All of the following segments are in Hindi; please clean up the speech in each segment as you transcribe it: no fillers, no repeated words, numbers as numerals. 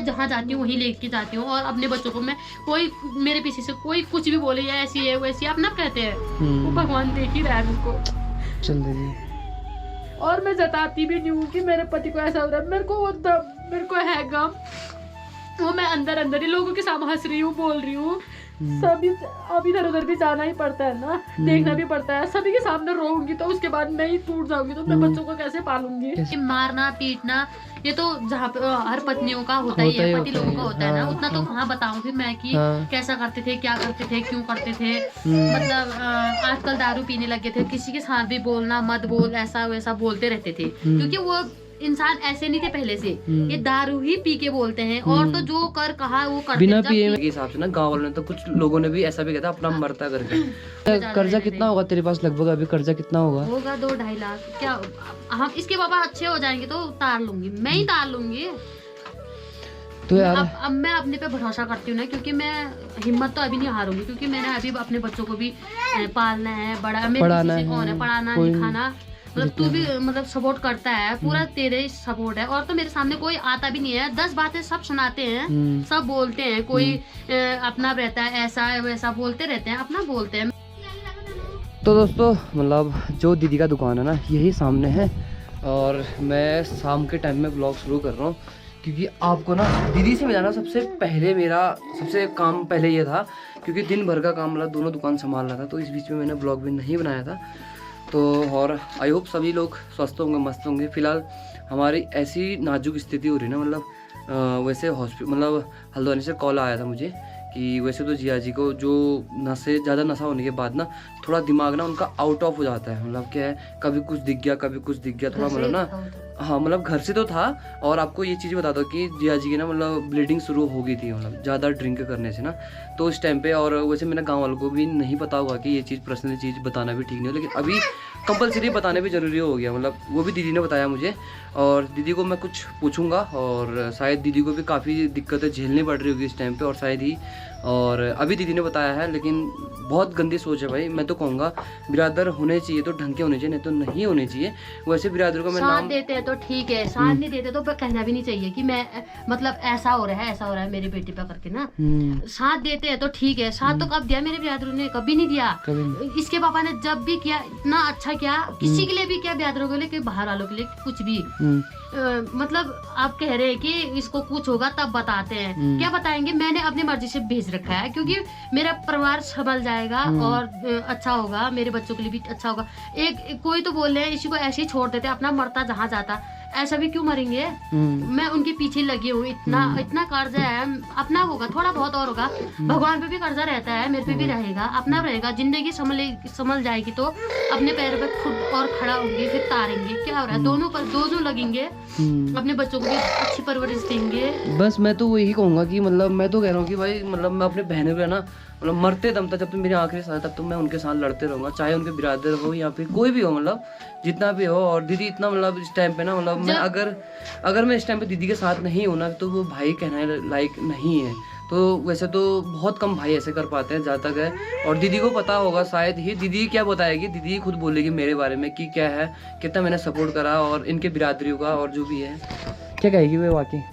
जहाँ जाती हूँ वहीं लेके जाती हूँ। और अपने बच्चों को मैं, कोई मेरे पीछे से कोई कुछ भी बोले या ऐसी है वैसी, आप ना कहते हैं, वो भगवान देख ही रहा है मुझको। चल दीदी। और मैं जताती भी नहीं हूँ कि मेरे पति को ऐसा हो रहा है, मेरे को है गम, वो मैं अंदर अंदर ही लोगों के सामने हंस रही हूँ, बोल रही हूँ। सभी अब इधर उधर भी जाना ही पड़ता है ना, देखना भी पड़ता है। सभी के सामने रोऊंगी तो उसके बाद मैं ही टूट जाऊंगी, तो मैं बच्चों को कैसे पालूंगी। मारना पीटना ये तो जहाँ पे हर पत्नियों का होता ही है, पति लोगों का होता है ना, उतना तो कहाँ बताऊं फिर मैं कि कैसा करते थे, क्या करते थे, क्यों करते थे। मतलब आजकल दारू पीने लगे थे, किसी के साथ भी बोलना मत बोल, ऐसा वैसा बोलते रहते थे, क्योंकि वो इंसान ऐसे नहीं थे पहले से, ये दारू ही पी के बोलते हैं। और तो जो कर कहा वो करते बिना पिए के हिसाब से ना। गांव वालों ने तो कुछ लोगों ने भी ऐसा भी कहता अपना मरता करके। कर्जा कितना होगा तेरे पास लगभग अभी? कर्जा कितना होगा? 2-2.5 लाख। क्या हम इसके बाबा अच्छे हो जाएंगे तो उतार लूंगी, मैं ही उतार लूंगी। तो यार अब मैं अपने पे भरोसा करती हूँ ना, क्योंकि मैं हिम्मत तो अभी नहीं हारूंगी, क्योंकि मैंने अभी अपने बच्चों को भी पालना है, पढ़ाना है, पढ़ाना लिखाना। मतलब तू भी मतलब सपोर्ट करता है, पूरा तेरे सपोर्ट है। और तो मेरे सामने कोई आता भी नहीं है, 10 बातें सब सुनाते हैं, सब बोलते हैं। कोई अपना रहता है, ऐसा वैसा बोलते रहते हैं, अपना बोलते हैं। तो दोस्तों मतलब जो दीदी का दुकान है ना यही सामने है, और मैं शाम के टाइम में ब्लॉग शुरू कर रहा हूँ, क्योंकि आपको ना दीदी से मिलाना सबसे पहले मेरा सबसे काम पहले ये था, क्योंकि दिन भर का काम मतलब दोनों दुकान संभाल रहा था, तो इस बीच में मैंने ब्लॉग भी नहीं बनाया था। तो और आई होप सभी लोग स्वस्थ होंगे, मस्त होंगे। फिलहाल हमारी ऐसी नाजुक स्थिति हो रही है ना, मतलब वैसे हॉस्पिटल मतलब हल्द्वानी से कॉल आया था मुझे कि वैसे तो जिया जी को जो ज़्यादा नशा होने के बाद ना थोड़ा दिमाग ना उनका आउट ऑफ हो जाता है। मतलब क्या है, कभी कुछ दिख गया, कभी कुछ दिख गया, थोड़ा मतलब ना, हाँ मतलब घर से तो था। और आपको ये चीज़ बता दो कि जिया जी की ना मतलब ब्लीडिंग शुरू हो गई थी, मतलब ज़्यादा ड्रिंक करने से ना, तो इस टाइम पे। और वैसे मैंने गांव वालों को भी नहीं पता होगा कि ये चीज़ पर्सनल चीज़ बताना भी ठीक नहीं हो, लेकिन अभी कंपलसरी बताना भी ज़रूरी हो गया। मतलब वो भी दीदी ने बताया मुझे, और दीदी को मैं कुछ पूछूंगा, और शायद दीदी को भी काफ़ी दिक्कतें झेलनी पड़ रही होगी इस टाइम पे, और शायद ही, और अभी दीदी ने बताया है। लेकिन बहुत गंदी सोच है भाई, मैं तो कहूँगा बिरादर होने चाहिए तो ढंग के होने चाहिए, नहीं तो नहीं होने चाहिए। वैसे बिरादर को मैं नाम देते हैं तो ठीक है, साथ नहीं देते तो कहना भी नहीं चाहिए कि मैं मतलब ऐसा हो रहा है, ऐसा हो रहा है मेरी बेटी पे करके ना। साथ देते हैं तो ठीक है, साथ तो कब दिया मेरे बिरादरों ने? कभी नहीं दिया। इसके पापा ने जब भी किया इतना अच्छा किया, किसी के लिए भी किया, बिरादरों के लिए, कि बाहर वालों के लिए, कुछ भी। मतलब आप कह रहे हैं कि इसको कुछ होगा तब बताते हैं, क्या बताएंगे? मैंने अपनी मर्जी से भेज रखा है, क्योंकि मेरा परिवार संभल जाएगा और अच्छा होगा, मेरे बच्चों के लिए भी अच्छा होगा। एक कोई तो बोल रहे हैं इसी को ऐसे ही छोड़ देते, अपना मरता जहाँ जाता, ऐसा भी क्यों मरेंगे? मैं उनके पीछे लगी हूँ, इतना कर्जा है, अपना होगा थोड़ा बहुत और होगा, भगवान पे भी कर्जा रहता है, मेरे पे भी रहेगा, अपना रहेगा। जिंदगी संभल जाएगी तो अपने पैर पे खुद और खड़ा होंगे, फिर तारेंगे। क्या हो रहा है, दोनों पर दोनों लगेंगे, अपने बच्चों को भी अच्छी परवरिश देंगे। बस मैं तो वही कहूँगा कि मतलब मैं तो कह रहा हूँ कि भाई मतलब मैं अपने बहनों पे ना मतलब मरते दम तक, जब तक मेरी आखिरी सांस तब तो मैं उनके साथ लड़ते रहूँगा, चाहे उनके बिरादर हो या फिर कोई भी हो, मतलब जितना भी हो। और दीदी इतना मतलब इस टाइम पे ना मतलब मैं अगर मैं इस टाइम पे दीदी के साथ नहीं हूँ ना, तो वो भाई कहने लायक नहीं है। तो वैसे तो बहुत कम भाई ऐसे कर पाते हैं जहाँ तक है, और दीदी को पता होगा शायद ही। दीदी क्या बताएगी, दीदी खुद बोलेगी मेरे बारे में कि क्या है, कितना मैंने सपोर्ट करा, और इनके बिरादरियों का, और जो भी है क्या कहेगी वे वाकई।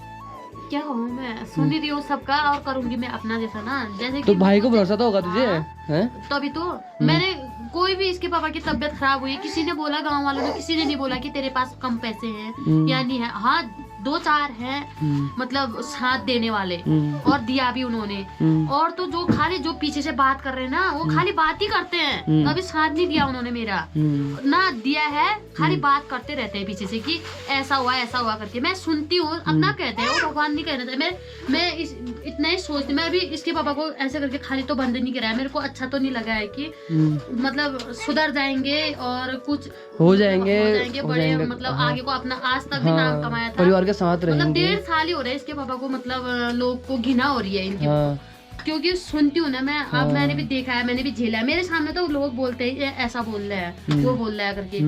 क्या कहूँ, मैं सुन रही हूँ सबका और करूंगी मैं अपना जैसा ना, जैसे तो भाई को भरोसा तो होगा तुझे हैं? तो अभी तो मैंने कोई भी इसके पापा की तबीयत खराब हुई, किसी ने बोला, गांव वालों ने किसी ने नहीं बोला कि तेरे पास कम पैसे हैं या नहीं है। हाँ 2-4 हैं मतलब साथ देने वाले, और दिया भी उन्होंने। और तो जो खाली जो पीछे से बात कर रहे हैं ना, वो खाली बात ही करते हैं, कभी साथ नहीं दिया उन्होंने मेरा ना दिया है, खाली बात करते रहते हैं पीछे से कि ऐसा हुआ करके। मैं सुनती हूँ, अपना कहते हैं, वो भगवान नहीं कहना चाहिए। मैं इतना ही सोचती, मैं अभी इसके पापा को ऐसे करके खाली तो बंद नहीं कराया, मेरे को अच्छा तो नहीं लगा है कि मतलब सुधर जाएंगे और कुछ हो जाएंगे बड़े, मतलब आगे को अपना आज तक भी नाम कमाया था, परिवार के साथ रहेंगे। मतलब 1.5 साल ही हो रहा है इसके पापा को, मतलब लोग को घिना हो रही है इनकी, क्योंकि सुनती हूँ ना मैं। अब मैंने भी देखा है, मैंने भी झेला है, मेरे सामने तो लोग बोलते हैं ऐसा बोल रहा है, वो बोल रहा है करके,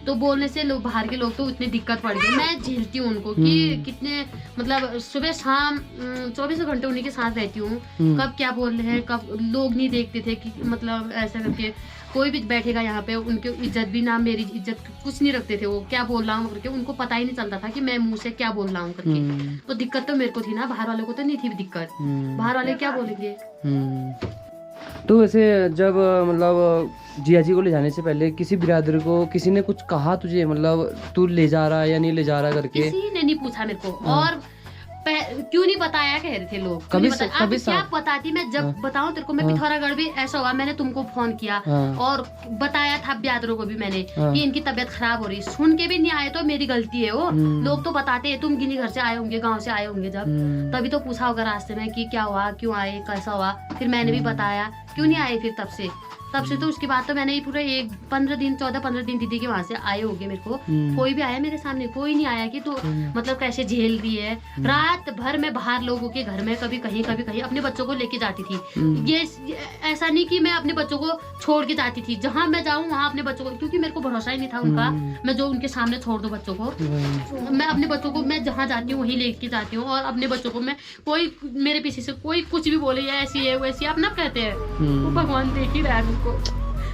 तो बोलने से लोग बाहर के लोग तो इतनी दिक्कत पड़ गई। मैं झेलती हूँ उनको कि कितने मतलब सुबह शाम 24 घंटे उन्हीं के साथ रहती हूँ, कब क्या बोल रहे हैं, कब लोग नहीं देखते थे कि मतलब ऐसा करके। कोई भी बैठेगा यहाँ पे, उनकी इज्जत भी ना, मेरी इज्जत कुछ नहीं रखते थे। वो क्या बोल रहा हूँ करके उनको पता ही नहीं चलता था कि मैं मुंह से क्या बोल रहा हूँ करके। तो दिक्कत तो मेरे को थी ना, बाहर वालों को तो नहीं थी दिक्कत। बाहर वाले क्या बोलेंगे। तो वैसे जब मतलब जिया जी को ले जाने से पहले किसी बिरादर को किसी ने कुछ कहा तुझे, मतलब तू ले जा रहा है या नहीं ले जा रहा करके? किसी ने नहीं पूछा मेरे को। और क्यों नहीं बताया कह रहे थे लोग, कभी कभी क्या बताती मैं। जब बताऊं तेरे को, मैं पिथौरागढ़ भी ऐसा हुआ, मैंने तुमको फोन किया और बताया था बिरादरों को भी मैंने कि इनकी तबीयत खराब हो रही, सुन के भी नहीं आए तो मेरी गलती है। वो लोग तो बताते हैं, तुम गिनी घर से आए होंगे, गाँव से आए होंगे जब, तभी तो पूछा होगा रास्ते में कि क्या हुआ, क्यों आए, कैसा हुआ। फिर मैंने भी बताया, क्यों नहीं आए फिर तब से तो उसके बाद तो मैंने पूरे 14-15 दिन दीदी के वहाँ से आए होंगे। मेरे को कोई भी आया मेरे सामने, कोई नहीं आया कि तू मतलब कैसे झेल रही है। रात भर मैं बाहर लोगों के घर में कभी कहीं अपने बच्चों को लेके जाती थी। ये ऐसा नहीं कि मैं अपने बच्चों को छोड़ के जाती थी, जहाँ मैं जाऊँ वहाँ अपने बच्चों को, क्योंकि मेरे को भरोसा ही नहीं था उनका, मैं जो उनके सामने छोड़ दूँ बच्चों को। मैं अपने बच्चों को मैं जहाँ जाती हूँ वहीं लेके जाती हूँ। और अपने बच्चों को मैं, कोई मेरे पीछे से कोई कुछ भी बोले या ऐसी है वैसी, अपना कहते हैं, वो भगवान देख ही रहा है को।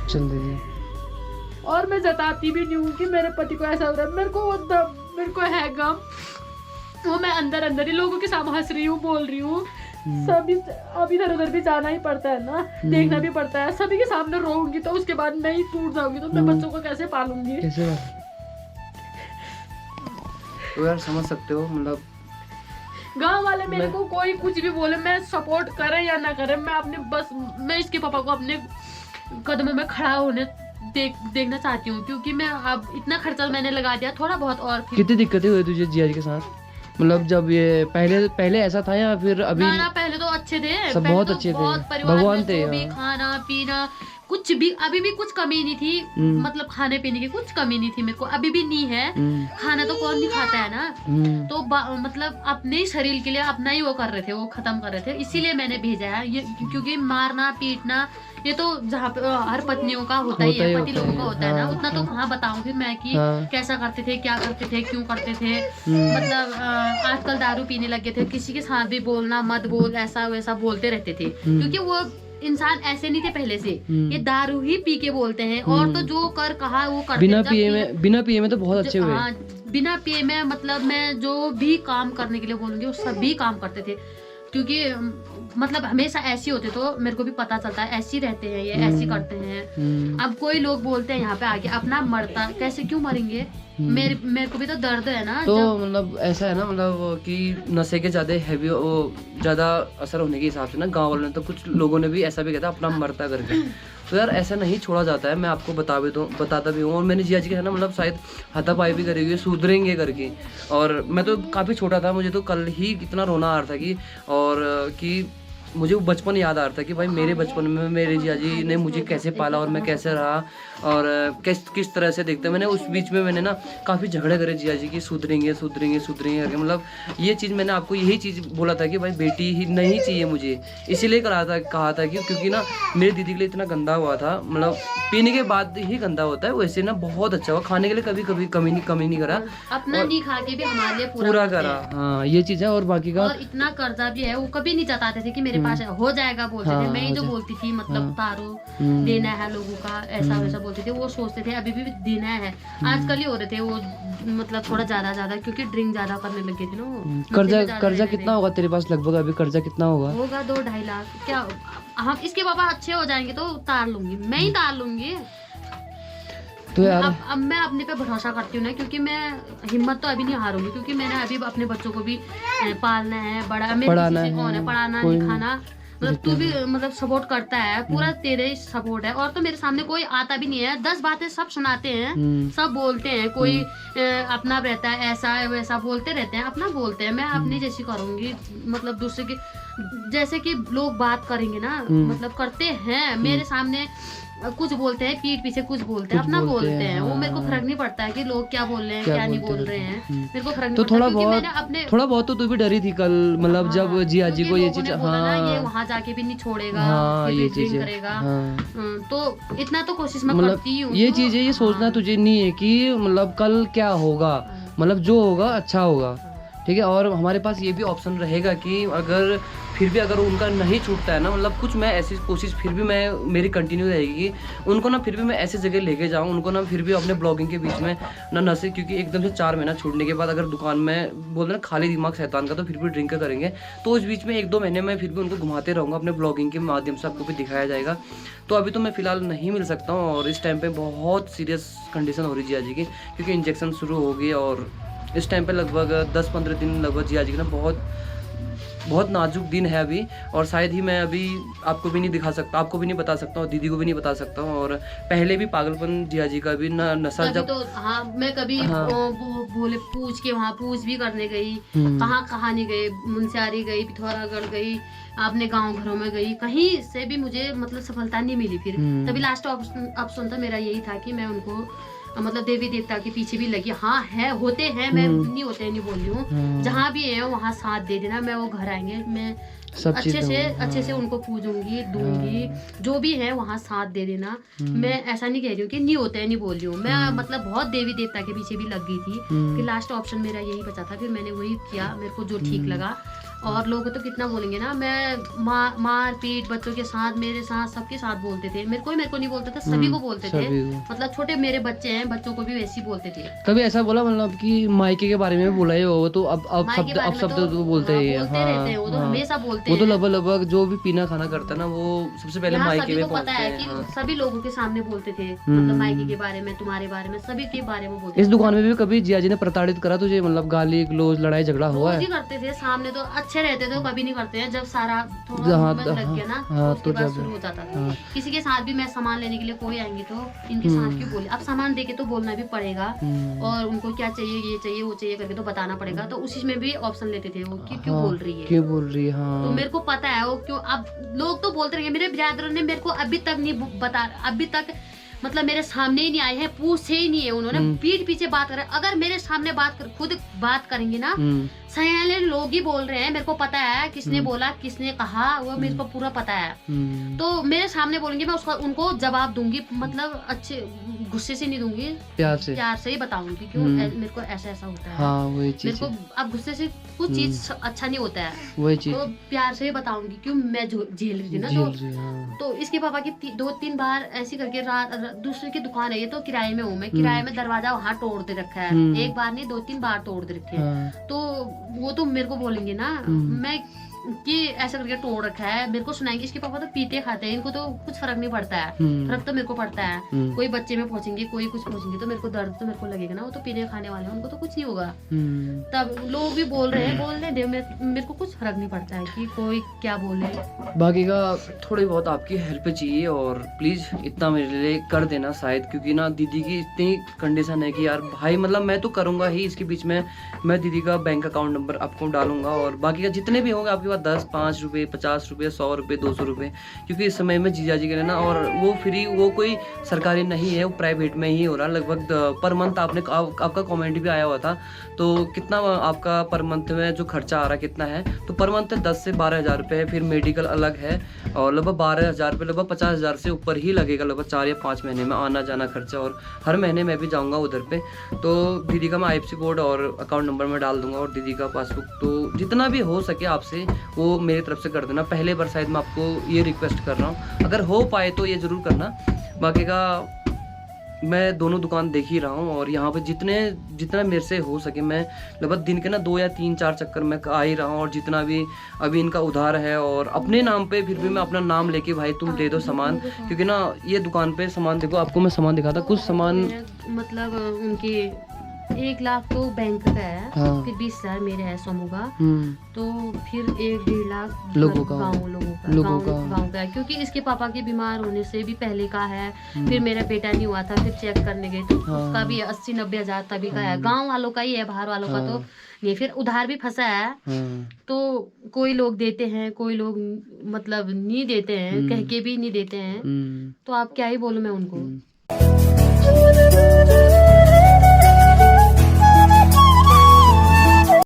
चल दीदी। और मैं जताती भी नहीं हूँ कि मेरे पति को ऐसा हो रहा है। मेरे को है गम, वो मैं अंदर ही लोगों के सामने हंस रही हूँ, बोल रही हूँ। सभी अब इधर उधर भी जाना ही पड़ता है ना, देखना भी पड़ता है। सभी के सामने रोऊंगी तो उसके बाद मैं ही टूट जाऊंगी, तो मैं बच्चों को कैसे पालूंगी। कैसे तो यार समझ सकते हो, मतलब गांव वाले मेरे को कोई कुछ भी बोले, मैं सपोर्ट करे या ना करे, मैं इसके पापा को अपने कदमों में खड़ा होने देखना चाहती हूँ। क्योंकि मैं अब इतना खर्चा मैंने लगा दिया, थोड़ा बहुत और कितनी दिक्कतें हुई तुझे जिया जी के साथ? मतलब जब ये पहले ऐसा था या फिर अभी? ना पहले तो अच्छे थे, सब बहुत अच्छे थे, भगवान थे। खाना पीना कुछ भी, अभी भी कुछ कमी नहीं थी, मतलब खाने पीने की कुछ कमी नहीं थी मेरे को, अभी भी नहीं है। खाना तो कौन नहीं खाता है ना। तो मतलब अपने ही शरीर के लिए अपना ही वो कर रहे थे, वो खत्म कर रहे थे, इसीलिए मैंने भेजा है ये। क्योंकि मारना पीटना ये तो जहाँ पे हर पत्नियों का होता ही है, पति लोगों का होता है ना। उतना तो कहाँ बताऊं फिर मैं कि कैसा करते थे, क्या करते थे, क्यों करते थे। मतलब आजकल दारू पीने लगे थे, किसी के साथ भी बोलना मत बोल, ऐसा वैसा बोलते रहते थे। क्योंकि वो इंसान ऐसे नहीं थे पहले से, ये दारू ही पी के बोलते हैं। और तो जो कर कहा वो करते। बिना पिए में तो बहुत अच्छे हुए। बिना पिए में मतलब मैं जो भी काम करने के लिए बोलूंगी वो सभी काम करते थे। क्योंकि मतलब हमेशा ऐसी होते, तो मेरे को भी पता चलता है ऐसी रहते हैं ये, ऐसी करते हैं। अब कोई लोग बोलते हैं यहाँ पे आके अपना मरता, कैसे क्यों मरेंगे। मेरे को भी तो दर्द है ना। तो मतलब ऐसा है ना, मतलब कि नशे के ज्यादा असर होने के हिसाब से ना गांव वालों ने तो कुछ लोगों ने भी ऐसा भी कहता अपना मरता करके। तो यार ऐसा नहीं छोड़ा जाता है, मैं आपको बताता भी हूँ। और मैंने जिया जी के ना मतलब शायद हाथापाई भी करी हुई, सुधरेंगे करके। और मैं तो काफ़ी छोटा था, मुझे तो कल ही कितना रोना आ रहा था कि मुझे वो बचपन याद आ रहा था कि भाई मेरे बचपन में मेरे जिया जी ने मुझे कैसे पाला और मैं कैसे रहा और किस तरह से देखते। मैंने उस बीच में मैंने ना काफ़ी झगड़े करे जिया जी की, सुधरेंगे करके। मतलब ये चीज़ मैंने आपको यही चीज़ बोला था कि भाई बेटी ही नहीं चाहिए मुझे, इसीलिए कहा था कि क्योंकि ना मेरी दीदी के लिए इतना गंदा हुआ था। मतलब पीने के बाद ही गंदा होता है, वैसे ना बहुत अच्छा हुआ, खाने के लिए कभी कमी नहीं करा, अपना नहीं खा के भी हमारे लिए पूरा करा। हाँ ये चीज़ है। और बाकी का और इतना कर्जा भी है, वो कभी नहीं जताते थे कि मेरे पास हो जाएगा, बोलते थे। मैं ही जो बोलती थी मतलब तारो देना है लोगों का, ऐसा वैसा बोलते थे। वो सोचते थे अभी भी देना है। आजकल ही हो रहे थे वो, मतलब थोड़ा ज्यादा क्योंकि ड्रिंक ज्यादा करने लगे थे ना वो। कर्जा कितना होगा तेरे पास लगभग अभी? कर्जा कितना होगा 2-2.5 लाख। क्या हम इसके पापा अच्छे हो जाएंगे तो उतार लूंगी, मैं ही उतार लूंगी। तो यार अब मैं अपने पे भरोसा करती हूँ ना, क्योंकि मैं हिम्मत तो अभी नहीं हारूंगी। क्योंकि मैंने अभी अपने बच्चों को भी पालना है, पढ़ाना लिखाना। मतलब तू भी मतलब सपोर्ट करता है, पूरा तेरे ही सपोर्ट है। और तो मेरे सामने कोई आता भी नहीं है, 10 बातें सब सुनाते हैं, सब बोलते हैं। कोई अपना रहता है, ऐसा है वैसा बोलते रहते हैं, अपना बोलते हैं। मैं अपनी जैसी करूंगी, मतलब दूसरे की जैसे कि लोग बात करेंगे ना, मतलब करते हैं मेरे सामने कुछ बोलते हैं, पीठ पीछे कुछ बोलते हैं, अपना बोलते हैं। वो मेरे को फर्क नहीं पड़ता है कि लोग क्या बोल रहे हैं, क्या नहीं बोल रहे हैं, मेरे को फर्क नहीं पड़ता। थोड़ा बहुत तो तू भी डरी थी कल, मतलब जब जिया जी को ये चीज, ये वहाँ जाके भी नहीं छोड़ेगा, ये चीज करेगा। तो इतना तो कोशिश मैं करती हूँ। ये चीज है, ये सोचना तुझे नहीं है कि मतलब कल क्या होगा, मतलब जो होगा अच्छा होगा। ठीक है। और हमारे पास ये भी ऑप्शन रहेगा कि अगर फिर भी अगर उनका नहीं छूटता है ना, मतलब कुछ मैं ऐसी कोशिश फिर भी मेरी कंटिन्यू रहेगी कि उनको ना फिर भी मैं ऐसी जगह लेके जाऊँ, उनको ना फिर भी अपने ब्लॉगिंग के बीच में ना नशे, क्योंकि एकदम से 4 महीना छूटने के बाद अगर दुकान में बोल रहे ना खाली दिमाग शैतान का, तो फिर भी ड्रिंक करेंगे। तो उस बीच में 1-2 महीने में फिर भी उनको घुमाते रहूँगा अपने ब्लॉगिंग के माध्यम से, आपको भी दिखाया जाएगा। तो अभी तो मैं फ़िलहाल नहीं मिल सकता हूँ, और इस टाइम पर बहुत सीरियस कंडीशन हो रही जिया जी की, क्योंकि इंजेक्शन शुरू हो गई, और इस टाइम पे लगभग 10-15 दिन लगभग जिया जी की ना बहुत नाजुक दिन है अभी। और शायद ही मैं अभी आपको भी नहीं दिखा सकता, आपको भी नहीं बता सकता और दीदी को भी नहीं बता सकता हूँ। और पहले भी पागलपन जिया जी का भी ना नशा जब तो हाँ मैं कभी बोले पूछ के वहाँ पूछ भी करने गई, कहाँ नहीं गए, मुंशियारी गई, पिथौरागढ़ गई, अपने गांव घरों में गई, कहीं से भी मुझे मतलब सफलता नहीं मिली। फिर तभी लास्ट ऑप्शन था मेरा यही था कि मैं उनको मतलब देवी देवता के पीछे भी लगी। हाँ है, होते हैं, मैं नहीं होते नहीं बोल रही हूँ, जहाँ भी है वहाँ साथ दे देना। मैं वो घर आएंगे, मैं अच्छे से उनको पूजूंगी, दूंगी, जो भी है वहाँ साथ दे देना। मैं ऐसा नहीं कह रही हूँ कि नहीं होते नहीं बोल रही हूँ, मैं मतलब बहुत देवी देवता के पीछे भी लग गई थी। फिर लास्ट ऑप्शन मेरा यही बचा था, फिर मैंने वही किया, मेरे को जो ठीक लगा। और लोग तो कितना बोलेंगे ना, मैं मार पीट बच्चों के साथ, मेरे साथ, सबके साथ बोलते थे। मेरे को नहीं बोलते थे, सभी को बोलते थे। मतलब छोटे मेरे बच्चे हैं, बच्चों को भी वैसे ही बोलते थे। कभी ऐसा बोला मतलब कि मायके के बारे में बोला है वो, तो अब शब्द तो बोलते ही रहते हैं, वो तो हमेशा बोलते हैं। वो तो लगभग जो भी पीना खाना करता है ना, वो सबसे पहले मायके में पता है कि सभी लोगों के सामने बोलते थे, मतलब मायके के बारे में, तुम्हारे बारे में, सभी के बारे में बोलते। इस दुकान में भी कभी जिया जी ने प्रताड़ित करा तुझे, मतलब गाली गलौज लड़ाई झगड़ा हुआ है? करते थे सामने, तो अच्छे रहते थे, कभी नहीं करते हैं। जब सारा थोड़ा लग गया ना, तो उसके बाद शुरू हो जाता था। किसी के साथ भी मैं सामान लेने के लिए कोई आएंगे तो इनके साथ क्यों बोले, अब सामान देके तो बोलना भी पड़ेगा, और उनको क्या चाहिए, ये चाहिए वो चाहिए करके तो बताना पड़ेगा। तो उसी में भी ऑप्शन लेते थे वो कि क्यों बोल रही है। तो मेरे को पता है वो क्यों। अब लोग तो बोलते रहेंगे, मेरे ब्रदर ने मेरे को अभी तक नहीं बता, अभी तक मतलब मेरे सामने ही नहीं आए हैं, पूछे ही नहीं है उन्होंने, पीठ पीछे बात कर। अगर मेरे सामने खुद बात करेंगे ना, सयाने लोग ही बोल रहे हैं, मेरे को पता है किसने बोला, किसने कहा, वो मेरे को पूरा पता है। तो मेरे सामने बोलेंगे, मैं उनको जवाब दूंगी, मतलब अच्छे गुस्से से नहीं दूंगी, प्यार से ही बताऊंगी क्यों मेरे को ऐसा होता है। हाँ, वही चीज मेरे को अब गुस्से से कुछ चीज अच्छा नहीं होता है, वही चीज तो प्यार से ही बताऊंगी क्यों मैं झेल रही थी ना। तो इसके पापा की 2-3 बार ऐसी करके दूसरे की दुकान है, ये तो किराए में हूँ मैं, किराए में दरवाजा वहाँ तोड़ दे रखा है, एक बार नहीं 2-3 बार तोड़ दे रखे हैं। तो वो तो मेरे को बोलेंगे ना, मैं कि ऐसा करके तोड़ रखा है, मेरे को सुनाएंगे। इसके पापा तो पीते खाते हैं, इनको तो कुछ फर्क नहीं पड़ता है। फर्क तो मेरे को पड़ता है, कोई बच्चे में पहुंचेंगे, कोई कुछ पहुंचेंगे तो मेरे को दर्द तो मेरे को लगेगा ना। वो तो पीने खाने वाले हैं, उनको तो कुछ नहीं होगा। तब लोग भी बोल रहे हैं, बोलने दे, मेरे को कुछ फर्क नहीं पड़ता है कि कोई क्या बोले। बाकी का थोड़ी बहुत आपकी हेल्प चाहिए, और प्लीज इतना मेरे लिए कर देना शायद, क्योंकि ना दीदी की इतनी कंडीशन है कि यार भाई, मतलब मैं तो करूंगा ही, इसके बीच में मैं दीदी का बैंक अकाउंट नंबर आपको डालूंगा, और बाकी का जितने भी होंगे आपके पास 10, 5 रुपये, 50 रुपये, 100 रुपये, 200 रुपये, क्योंकि इस समय में जीजा जी के ना, और वो फ्री, वो कोई सरकारी नहीं है, वो प्राइवेट में ही हो रहा। लगभग पर मंथ आपका कमेंट भी आया हुआ था, तो कितना आपका पर मंथ में जो खर्चा आ रहा है कितना है, तो पर मंथ 10 से 12 हज़ार रुपये है, फिर मेडिकल अलग है, और लगभग 12 हज़ार रुपये, लगभग 50 हज़ार से ऊपर ही लगेगा, लगभग 4 या 5 महीने में आना जाना खर्चा, और हर महीने मैं भी जाऊँगा उधर पे। तो दीदी का मैं IFSC कोड और अकाउंट नंबर में डाल दूँगा, और दीदी का पासबुक, तो जितना भी हो सके आपसे वो मेरी तरफ से कर देना। पहले बार शायद मैं आपको ये रिक्वेस्ट कर रहा हूँ, अगर हो पाए तो ये ज़रूर करना। बाकी का मैं दोनों दुकान देख ही रहा हूँ, और यहाँ पे जितना मेरे से हो सके मैं लगभग दिन के ना 2 या 3-4 चक्कर मैं आ ही रहा हूँ, और जितना भी अभी इनका उधार है, और अपने नाम पे फिर भी मैं अपना नाम लेके भाई तुम दे दो सामान, क्योंकि ना ये दुकान पे सामान देखो, आपको मैं सामान दिखाता, कुछ सामान मतलब उनकी 1 लाख तो बैंक का है, फिर 20 हज़ार मेरे है सोमू का, तो फिर 1-1.5 लाख लोगों का है, क्योंकि इसके पापा के बीमार होने से भी पहले का है। फिर मेरा बेटा नहीं हुआ था, फिर चेक करने गए तो उसका भी 80-90 हज़ार तभी का है, गांव वालों का ही है, बाहर वालों का तो ये। फिर उधार भी फंसा है, तो कोई लोग देते हैं, कोई लोग मतलब नहीं देते हैं, कह के भी नहीं देते हैं, तो आप क्या ही बोलूं मैं उनको।